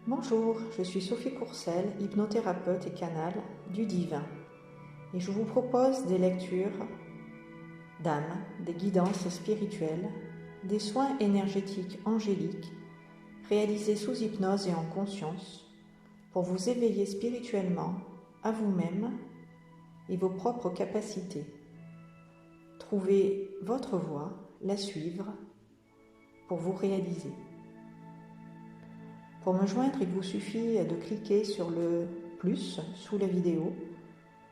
Bonjour, je suis Sophie Courcel, hypnothérapeute et canal du divin, et je vous propose des lectures d'âme, des guidances spirituelles, des soins énergétiques angéliques réalisés sous hypnose et en conscience pour vous éveiller spirituellement à vous-même et vos propres capacités. Trouvez votre voie, la suivre pour vous réaliser. Pour me joindre, il vous suffit de cliquer sur le plus sous la vidéo.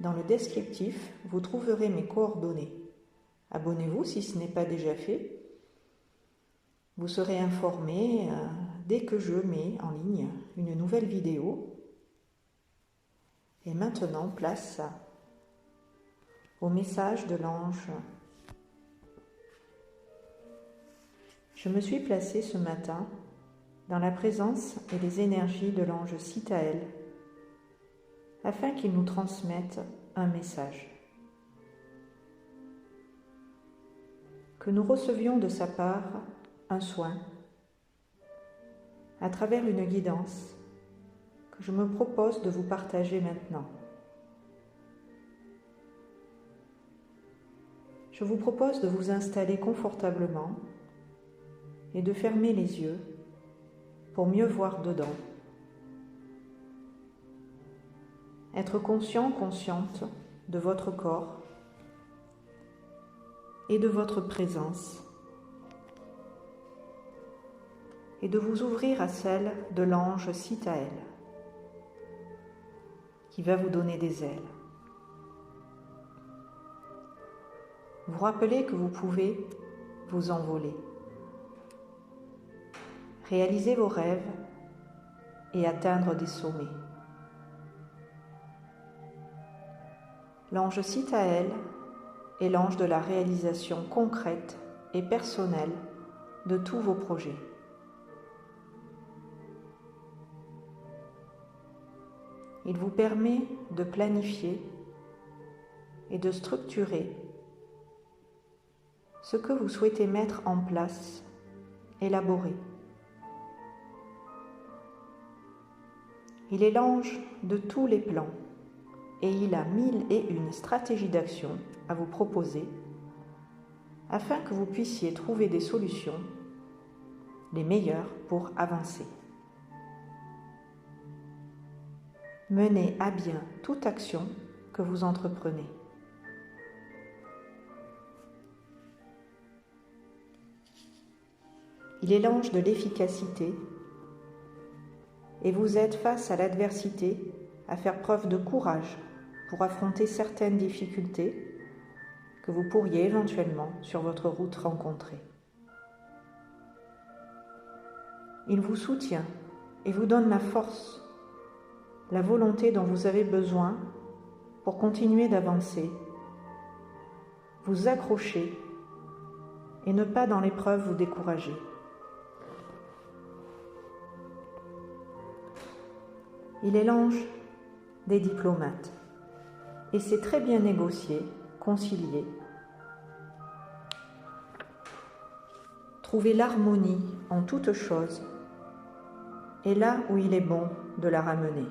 Dans le descriptif, vous trouverez mes coordonnées. Abonnez-vous si ce n'est pas déjà fait. Vous serez informé dès que je mets en ligne une nouvelle vidéo. Et maintenant, place au message de l'ange. Je me suis placée ce matin dans la présence et les énergies de l'ange Sitaël, afin qu'il nous transmette un message. Que nous recevions de sa part un soin, à travers une guidance que je me propose de vous partager maintenant. Je vous propose de vous installer confortablement et de fermer les yeux pour mieux voir dedans. Être conscient, consciente de votre corps et de votre présence, et de vous ouvrir à celle de l'ange Sitaël, qui va vous donner des ailes. Vous rappelez que vous pouvez vous envoler, réaliser vos rêves et atteindre des sommets. L'ange Sitaël est l'ange de la réalisation concrète et personnelle de tous vos projets. Il vous permet de planifier et de structurer ce que vous souhaitez mettre en place, élaborer. Il est l'ange de tous les plans et il a 1001 stratégies d'action à vous proposer afin que vous puissiez trouver des solutions les meilleures pour avancer. Menez à bien toute action que vous entreprenez. Il est l'ange de l'efficacité et vous êtes face à l'adversité à faire preuve de courage pour affronter certaines difficultés que vous pourriez éventuellement sur votre route rencontrer. Il vous soutient et vous donne la force, la volonté dont vous avez besoin pour continuer d'avancer, vous accrocher et ne pas dans l'épreuve vous décourager. Il est l'ange des diplomates et sait très bien négocier, concilier, trouver l'harmonie en toutes choses et là où il est bon de la ramener.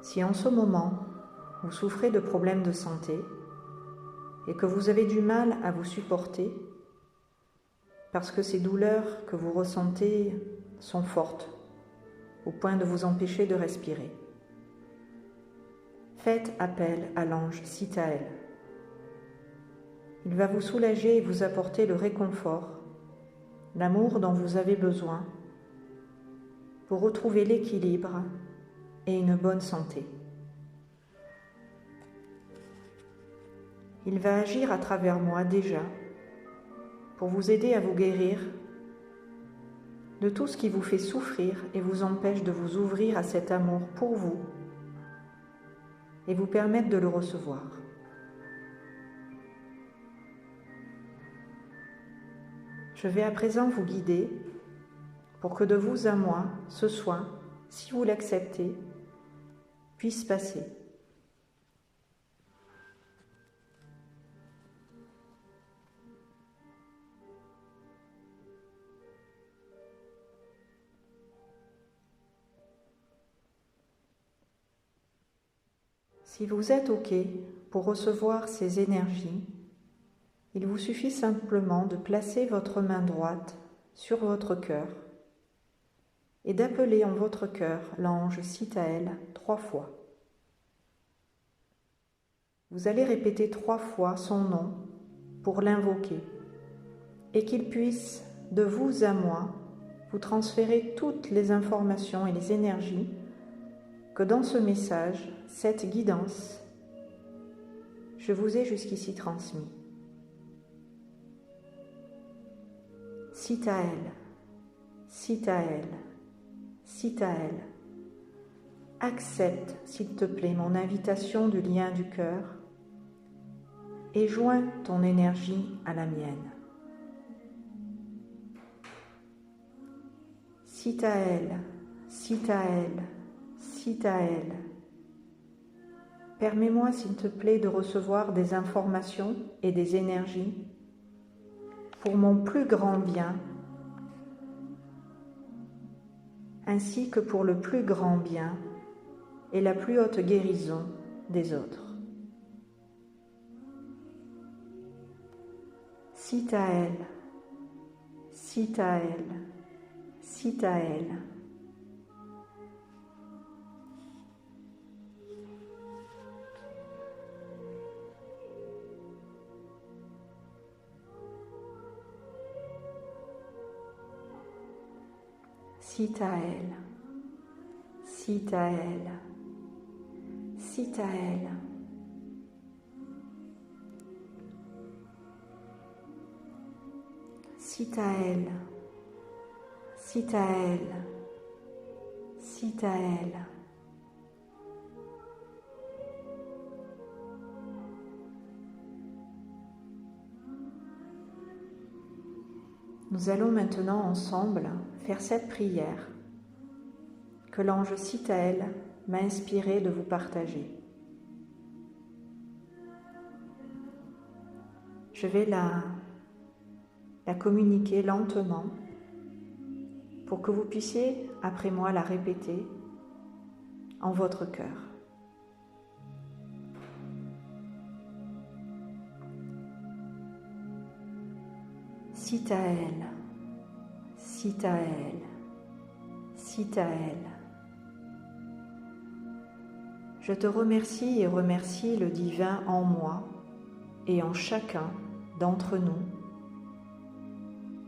Si en ce moment vous souffrez de problèmes de santé et que vous avez du mal à vous supporter parce que ces douleurs que vous ressentez sont fortes au point de vous empêcher de respirer, faites appel à l'ange Sitaël. Il va vous soulager et vous apporter le réconfort, l'amour dont vous avez besoin pour retrouver l'équilibre et une bonne santé. Il va agir à travers moi déjà pour vous aider à vous guérir de tout ce qui vous fait souffrir et vous empêche de vous ouvrir à cet amour pour vous et vous permettre de le recevoir. Je vais à présent vous guider pour que de vous à moi, ce soin, si vous l'acceptez, puisse passer. Si vous êtes OK pour recevoir ces énergies, il vous suffit simplement de placer votre main droite sur votre cœur et d'appeler en votre cœur l'ange Sitaël 3 fois. Vous allez répéter 3 fois son nom pour l'invoquer et qu'il puisse, de vous à moi, vous transférer toutes les informations et les énergies que dans ce message, cette guidance, je vous ai jusqu'ici transmis. Sitaël, Sitaël, Sitaël, accepte, s'il te plaît, mon invitation du lien du cœur et joins ton énergie à la mienne. Sitaël, Sitaël, Sitaël, permets-moi, s'il te plaît, de recevoir des informations et des énergies pour mon plus grand bien, ainsi que pour le plus grand bien et la plus haute guérison des autres. Sitaël, Sitaël, Sitaël. Sitaël, Sitaël, Sitaël. Sitaël, Sitaël, Sitaël. Nous allons maintenant ensemble faire cette prière que l'ange Sitaël m'a inspiré de vous partager. Je vais la communiquer lentement pour que vous puissiez, après moi, la répéter en votre cœur. Sitaël, Sitaël, Sitaël. Je te remercie et remercie le divin en moi et en chacun d'entre nous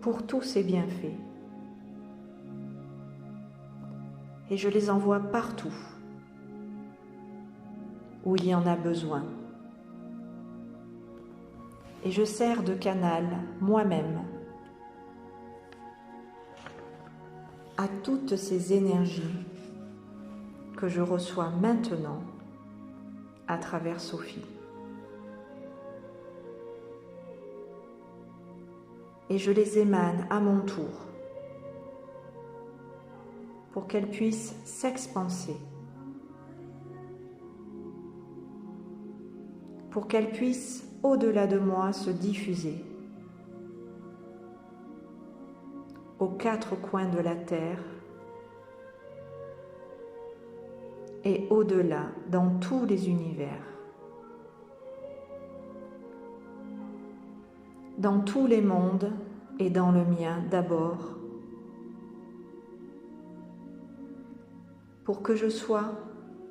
pour tous ses bienfaits. Et je les envoie partout où il y en a besoin. Et je sers de canal moi-même à toutes ces énergies que je reçois maintenant à travers Sophie. Et je les émane à mon tour pour qu'elles puissent s'expanser, pour qu'elles puissent au-delà de moi se diffuser aux 4 coins de la terre et au-delà dans tous les univers, dans tous les mondes et dans le mien d'abord, pour que je sois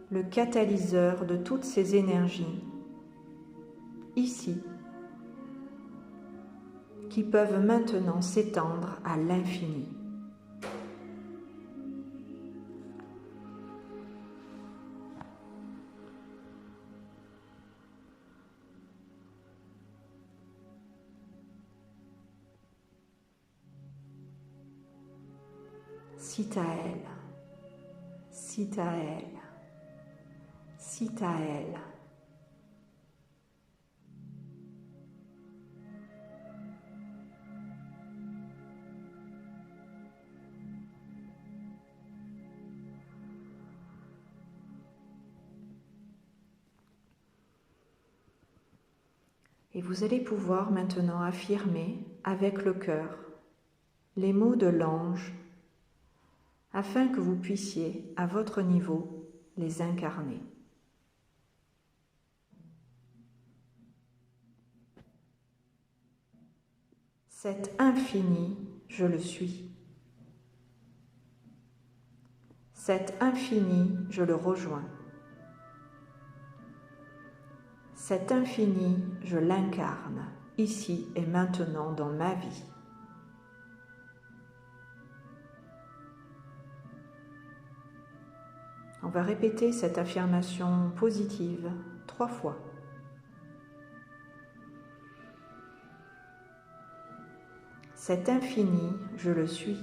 le catalyseur de toutes ces énergies ici, qui peuvent maintenant s'étendre à l'infini. Sitaël, Sitaël, Sitaël. Et vous allez pouvoir maintenant affirmer avec le cœur les mots de l'ange afin que vous puissiez, à votre niveau, les incarner. Cet infini, je le suis. Cet infini, je le rejoins. Cet infini, je l'incarne, ici et maintenant dans ma vie. On va répéter cette affirmation positive 3 fois. Cet infini, je le suis.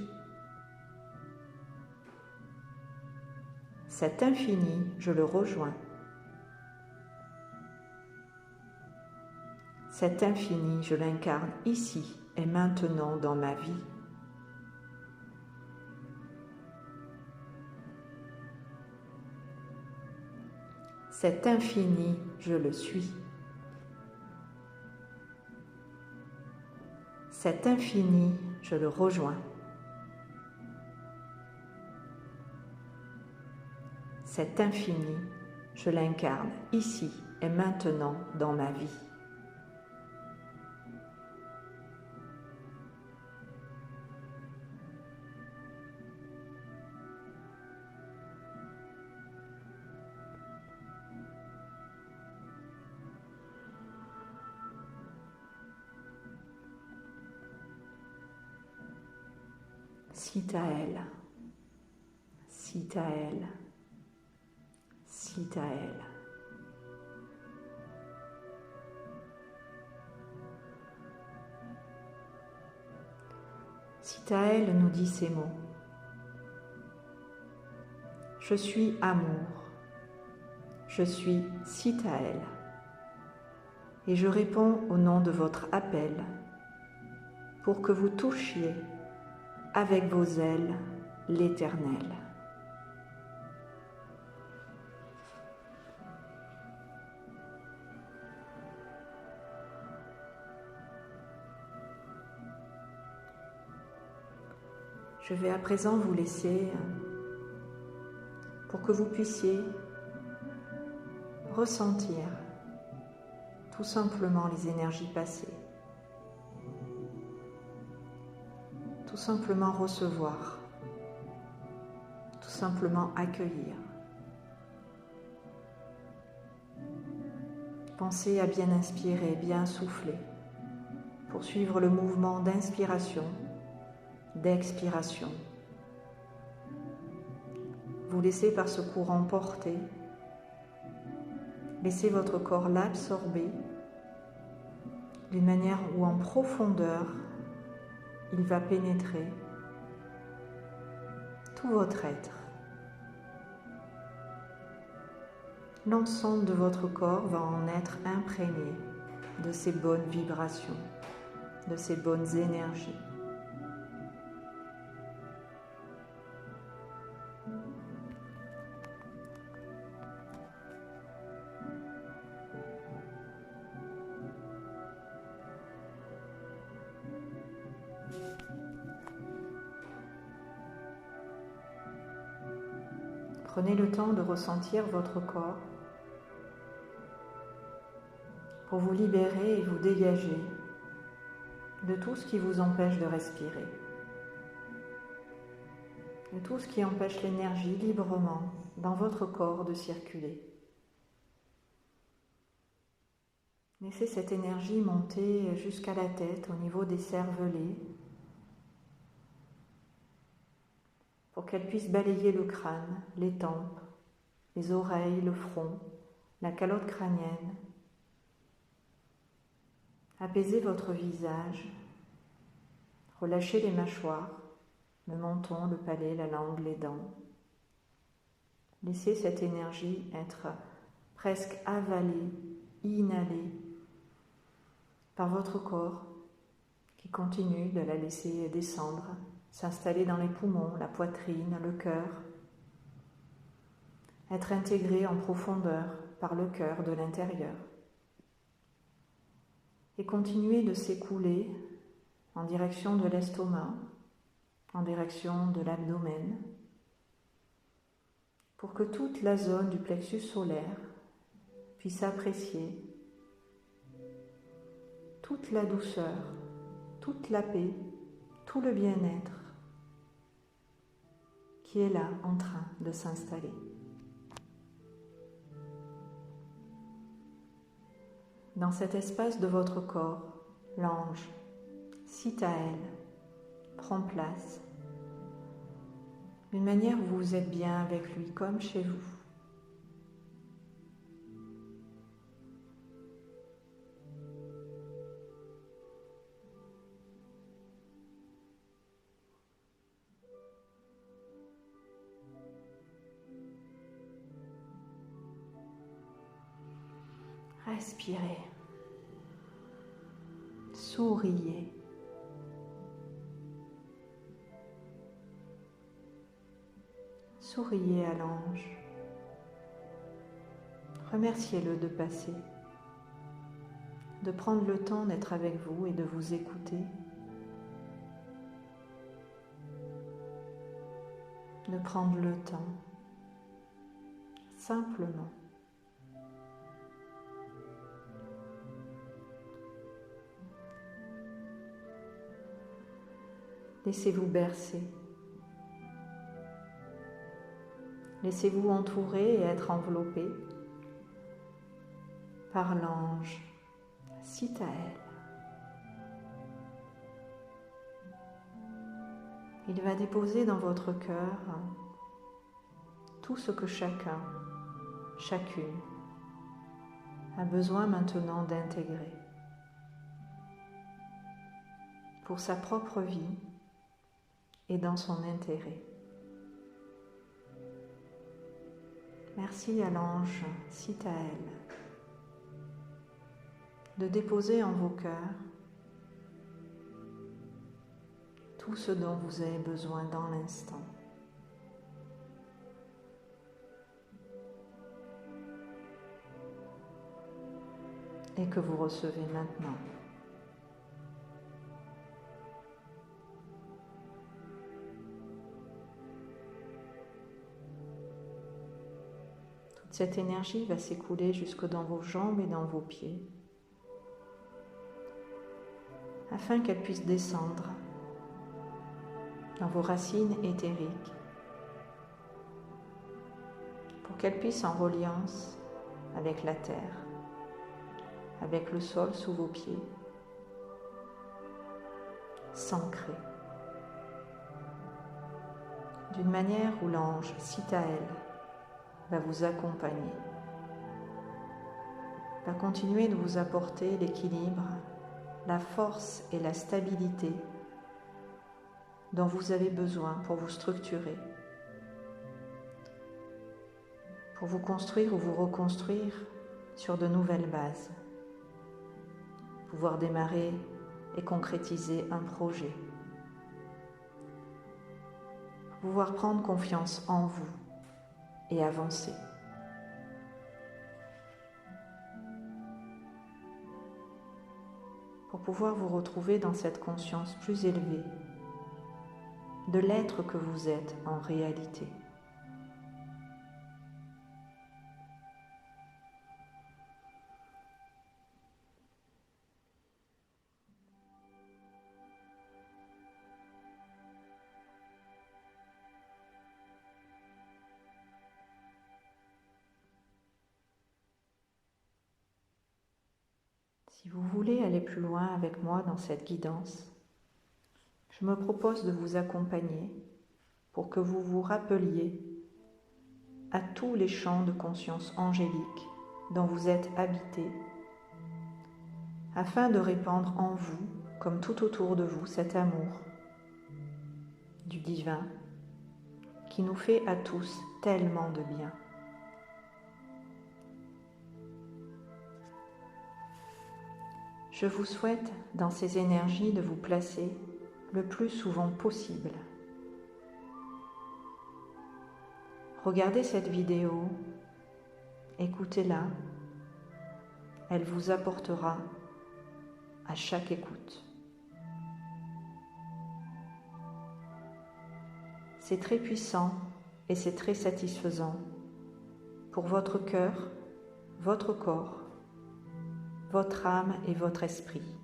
Cet infini, je le rejoins. Cet infini, je l'incarne ici et maintenant dans ma vie. Cet infini, je le suis. Cet infini, je le rejoins. Cet infini, je l'incarne ici et maintenant dans ma vie. Sitaël, Sitaël, Sitaël. Sitaël nous dit ces mots. Je suis amour, je suis Sitaël, et je réponds au nom de votre appel pour que vous touchiez avec vos ailes l'Éternel. Je vais à présent vous laisser pour que vous puissiez ressentir tout simplement les énergies passées, tout simplement recevoir, tout simplement accueillir. Pensez à bien inspirer, bien souffler, pour suivre le mouvement d'inspiration, d'expiration. Vous laissez par ce courant porter, laissez votre corps l'absorber d'une manière où en profondeur il va pénétrer tout votre être. L'ensemble de votre corps va en être imprégné de ces bonnes vibrations, de ces bonnes énergies. Prenez le temps de ressentir votre corps pour vous libérer et vous dégager de tout ce qui vous empêche de respirer, de tout ce qui empêche l'énergie librement dans votre corps de circuler. Laissez cette énergie monter jusqu'à la tête, au niveau des cervelets, pour qu'elle puisse balayer le crâne, les tempes, les oreilles, le front, la calotte crânienne. Apaisez votre visage, relâchez les mâchoires, le menton, le palais, la langue, les dents. Laissez cette énergie être presque avalée, inhalée par votre corps qui continue de la laisser descendre, s'installer dans les poumons, la poitrine, le cœur, être intégré en profondeur par le cœur de l'intérieur et continuer de s'écouler en direction de l'estomac, en direction de l'abdomen, pour que toute la zone du plexus solaire puisse apprécier toute la douceur, toute la paix, tout le bien-être qui est là en train de s'installer. Dans cet espace de votre corps, l'ange, Sitaël, prend place d'une manière où vous êtes bien avec lui, comme chez vous. Respirez, souriez. Souriez à l'ange. Remerciez-le de passer, de prendre le temps d'être avec vous et de vous écouter, de prendre le temps, simplement. Laissez-vous bercer. Laissez-vous entourer et être enveloppé par l'ange Sitaël. Il va déposer dans votre cœur tout ce que chacun, chacune a besoin maintenant d'intégrer pour sa propre vie et dans son intérêt. Merci à l'ange Sitaël de déposer en vos cœurs tout ce dont vous avez besoin dans l'instant. Et que vous recevez maintenant. Cette énergie va s'écouler jusque dans vos jambes et dans vos pieds, afin qu'elle puisse descendre dans vos racines éthériques, pour qu'elle puisse en reliance avec la terre, avec le sol sous vos pieds, s'ancrer, d'une manière où l'ange Sitaël va vous accompagner, va continuer de vous apporter l'équilibre, la force et la stabilité dont vous avez besoin pour vous structurer, pour vous construire ou vous reconstruire sur de nouvelles bases, pouvoir démarrer et concrétiser un projet, pouvoir prendre confiance en vous et avancer. Pour pouvoir vous retrouver dans cette conscience plus élevée de l'être que vous êtes en réalité. Si vous voulez aller plus loin avec moi dans cette guidance, je me propose de vous accompagner pour que vous vous rappeliez à tous les champs de conscience angélique dont vous êtes habité, afin de répandre en vous, comme tout autour de vous, cet amour du divin qui nous fait à tous tellement de bien. Je vous souhaite dans ces énergies de vous placer le plus souvent possible. Regardez cette vidéo, écoutez-la, elle vous apportera à chaque écoute. C'est très puissant et c'est très satisfaisant pour votre cœur, votre corps, votre âme et votre esprit.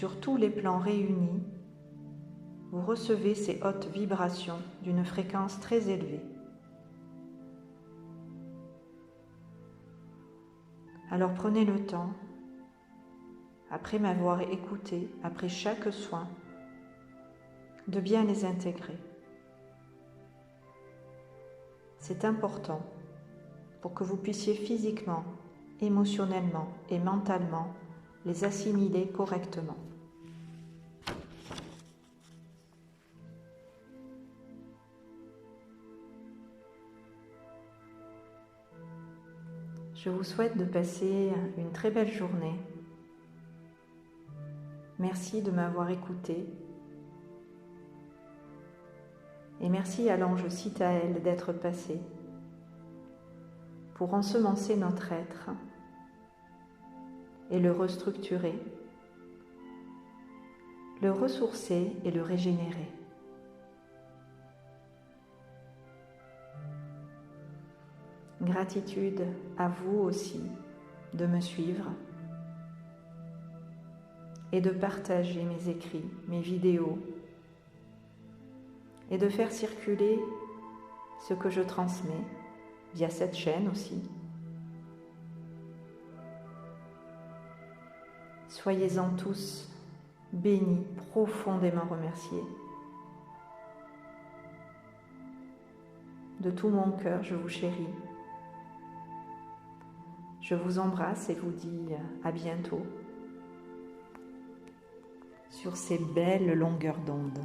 sur tous les plans réunis, vous recevez ces hautes vibrations d'une fréquence très élevée. Alors prenez le temps, après m'avoir écouté, après chaque soin, de bien les intégrer. C'est important pour que vous puissiez physiquement, émotionnellement et mentalement les assimiler correctement. Je vous souhaite de passer une très belle journée. Merci de m'avoir écouté. Et merci à l'ange Cithaël d'être passé pour ensemencer notre être et le restructurer, le ressourcer et le régénérer. Gratitude à vous aussi de me suivre et de partager mes écrits, mes vidéos et de faire circuler ce que je transmets via cette chaîne aussi. Soyez-en tous bénis, profondément remerciés. De tout mon cœur, je vous chéris. Je vous embrasse et vous dis à bientôt sur ces belles longueurs d'onde.